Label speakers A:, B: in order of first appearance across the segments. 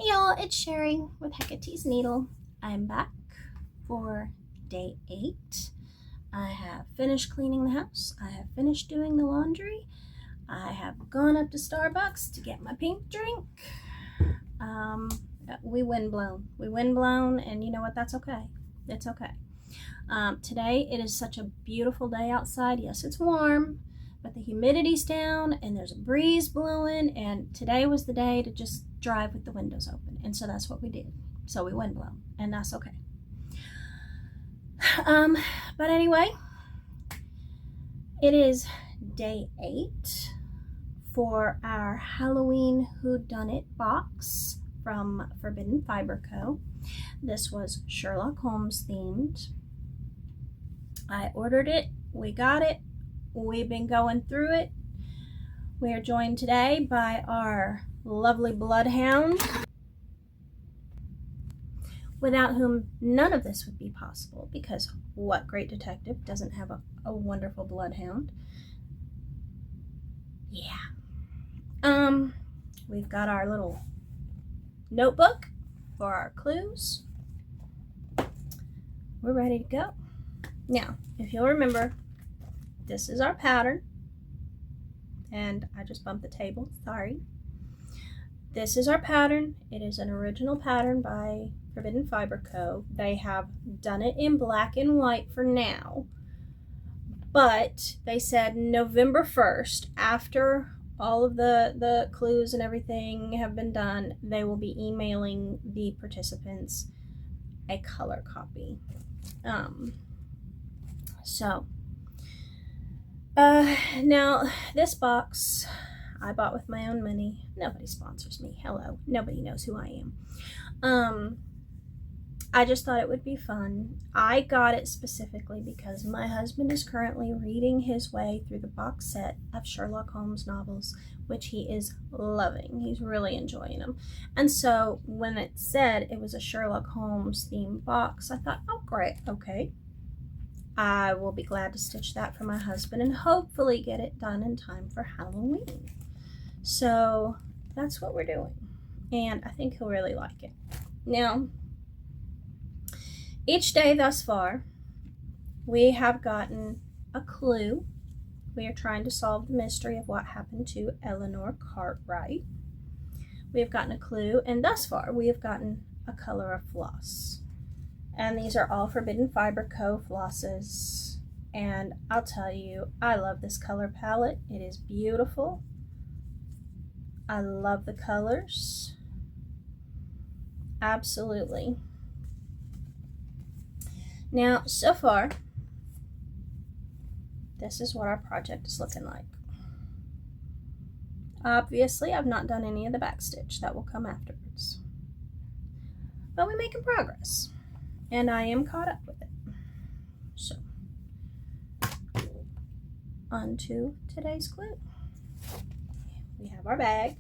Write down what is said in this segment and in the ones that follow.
A: Hey y'all, it's Sherry with Hecate's Needle. I'm back for day 8. I have finished cleaning the house. I have finished doing the laundry. I have gone up to Starbucks to get my pink drink. We windblown, and you know what? That's okay. It's okay. Today it is such a beautiful day outside. Yes, it's warm, but the humidity's down and there's a breeze blowing, and today was the day to just drive with the windows open, and so that's what we did. So we windblown, and that's okay. But anyway, it is day 8 for our Halloween Whodunnit box from Forbidden Fiber Co. This was Sherlock Holmes themed. I ordered it, we got it, we've been going through it. We are joined today by our lovely bloodhound, without whom none of this would be possible, because what great detective doesn't have a wonderful bloodhound? Yeah. We've got our little notebook for our clues. We're ready to go. Now, if you'll remember, this is our pattern, and I just bumped the table, sorry. This is our pattern. It is an original pattern by Forbidden Fiber Co. They have done it in black and white for now, but they said November 1st, after all of the clues and everything have been done, they will be emailing the participants a color copy. Now this box I bought with my own money. Nobody sponsors me. Hello. Nobody knows who I am. I just thought it would be fun. I got it specifically because my husband is currently reading his way through the box set of Sherlock Holmes novels, which he is loving. He's really enjoying them. And so when it said it was a Sherlock Holmes themed box, I thought, oh great, okay. I will be glad to stitch that for my husband and hopefully get it done in time for Halloween. So that's what we're doing, and I think he'll really like it. Now, each day thus far, we have gotten a clue. We are trying to solve the mystery of what happened to Eleanor Cartwright. We have gotten a clue, and thus far we have gotten a color of floss. And these are all Forbidden Fiber Co. flosses. And I'll tell you, I love this color palette. It is beautiful. I love the colors. Absolutely. Now, so far, this is what our project is looking like. Obviously, I've not done any of the backstitch. That will come afterwards. But we're making progress, and I am caught up with it. So, on to today's clue. We have our bag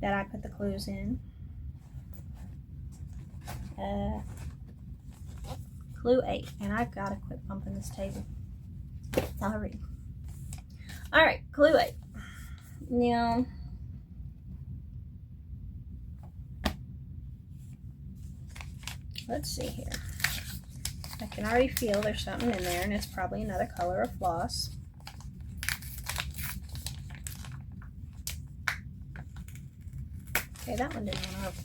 A: that I put the clues in. Clue 8, and I've got to quit bumping this table. Sorry. All right, clue 8. Now, let's see here. I can already feel there's something in there, and it's probably another color of floss. Okay, that one didn't want to open.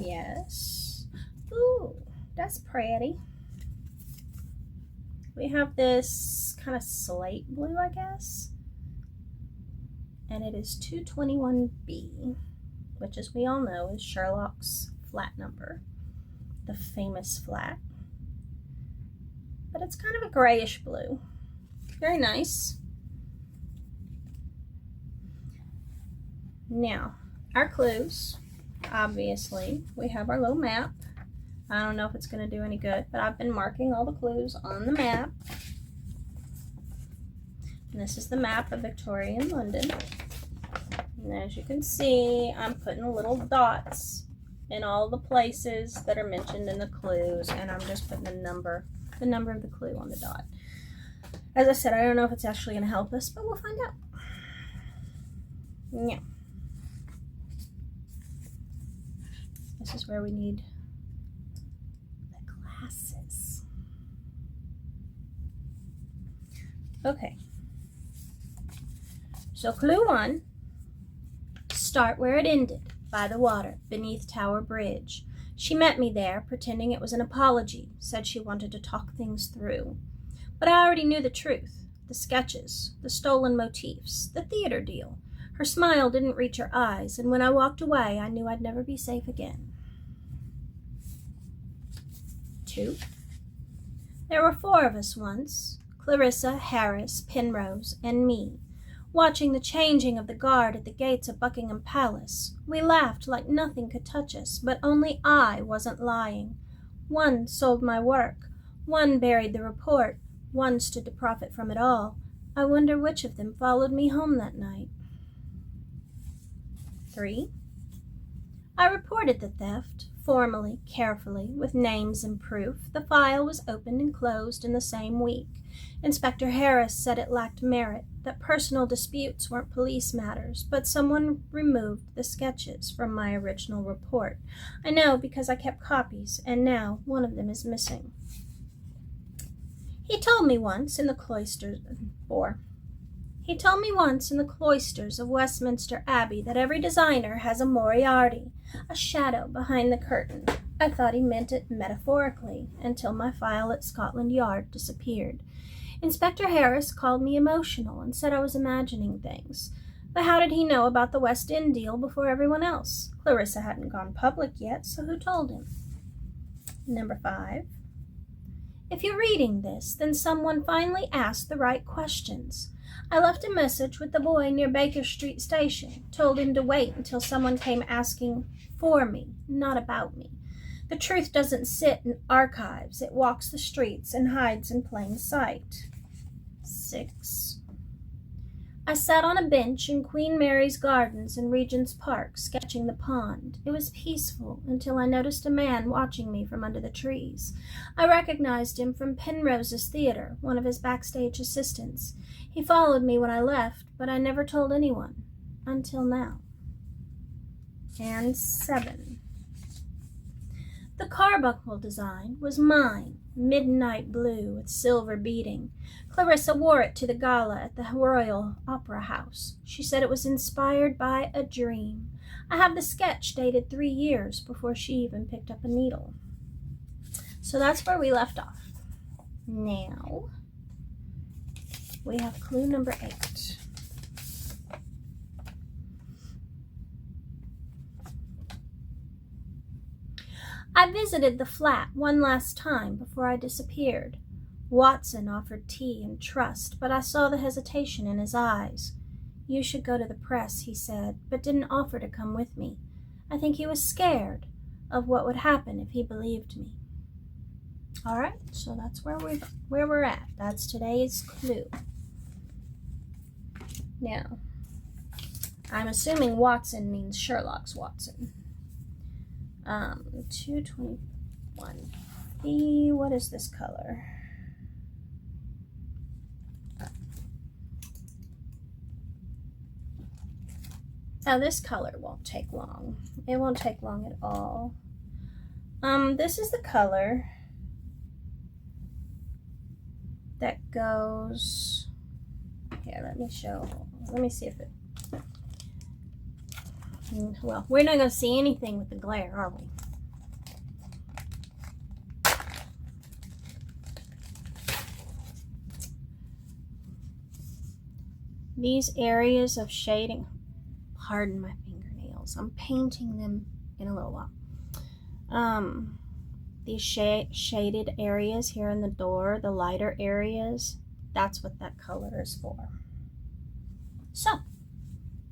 A: Yes. Ooh, that's pretty. We have this kind of slate blue, I guess. And it is 221B, which, as we all know, is Sherlock's flat number. The famous flat. But it's kind of a grayish blue. Very nice. Now, our clues, obviously, we have our little map. I don't know if it's going to do any good, but I've been marking all the clues on the map. And this is the map of Victorian London. And as you can see, I'm putting little dots in all the places that are mentioned in the clues, and I'm just putting the number of the clue on the dot. As I said, I don't know if it's actually going to help us, but we'll find out. Yeah. This is where we need the glasses. Okay. So clue 1, start where it ended, by the water, beneath Tower Bridge. She met me there, pretending it was an apology, said she wanted to talk things through. But I already knew the truth, the sketches, the stolen motifs, the theater deal. Her smile didn't reach her eyes, and when I walked away, I knew I'd never be safe again. 2. There were 4 of us once, Clarissa, Harris, Penrose, and me, watching the changing of the guard at the gates of Buckingham Palace. We laughed like nothing could touch us, but only I wasn't lying. One sold my work, one buried the report, one stood to profit from it all. I wonder which of them followed me home that night. 3. I reported the theft, formally, carefully, with names and proof. The file was opened and closed in the same week. Inspector Harris said it lacked merit, that personal disputes weren't police matters, but someone removed the sketches from my original report. I know because I kept copies, and now one of them is missing. He told me once in the cloisters of Westminster Abbey that every designer has a Moriarty, a shadow behind the curtain. I thought he meant it metaphorically, until my file at Scotland Yard disappeared. Inspector Harris called me emotional and said I was imagining things. But how did he know about the West End deal before everyone else? Clarissa hadn't gone public yet, so who told him? Number 5. If you're reading this, then someone finally asked the right questions. I left a message with the boy near Baker Street Station, told him to wait until someone came asking for me, not about me. The truth doesn't sit in archives. It walks the streets and hides in plain sight. 6. I sat on a bench in Queen Mary's Gardens in Regent's Park, sketching the pond. It was peaceful until I noticed a man watching me from under the trees. I recognized him from Penrose's theater, one of his backstage assistants. He followed me when I left, but I never told anyone, until now. And 7. The carbuncle design was mine, midnight blue with silver beading. Clarissa wore it to the gala at the Royal Opera House. She said it was inspired by a dream. I have the sketch dated 3 years before she even picked up a needle. So that's where we left off. Now, we have clue number 8. I visited the flat one last time before I disappeared. Watson offered tea and trust, but I saw the hesitation in his eyes. You should go to the press, he said, but didn't offer to come with me. I think he was scared of what would happen if he believed me. All right, so that's where we're at. That's today's clue. Now, I'm assuming Watson means Sherlock's Watson. 221. What is this color? Now this color won't take long. It won't take long at all. This is the color that goes here. Let me see if it. Well, we're not going to see anything with the glare, are we? These areas of shading, pardon my fingernails, I'm painting them in a little while. These shaded areas here in the door, the lighter areas, that's what that color is for. So,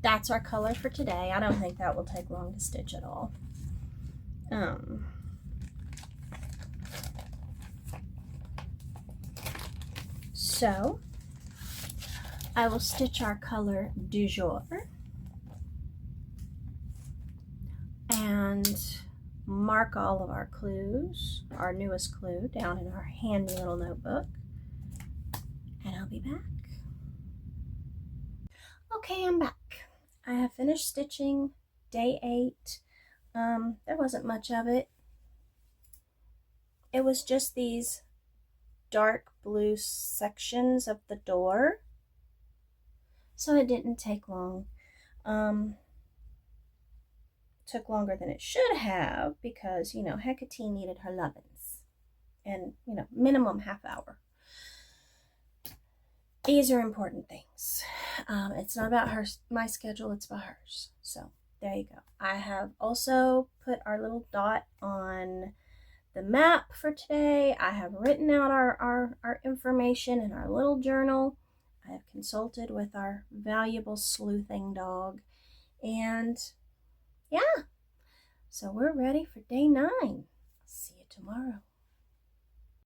A: that's our color for today. I don't think that will take long to stitch at all. So, I will stitch our color du jour and mark all of our clues, our newest clue, down in our handy little notebook. And I'll be back. Okay, I'm back. I have finished stitching day 8. There wasn't much of it. It was just these dark blue sections of the door. So it didn't take long. Took longer than it should have because, Hecate needed her lovin's. And, minimum half hour. These are important things. It's not about my schedule, it's about hers. So there you go. I have also put our little dot on the map for today. I have written out our information in our little journal. I have consulted with our valuable sleuthing dog. And yeah, so we're ready for day 9. See you tomorrow.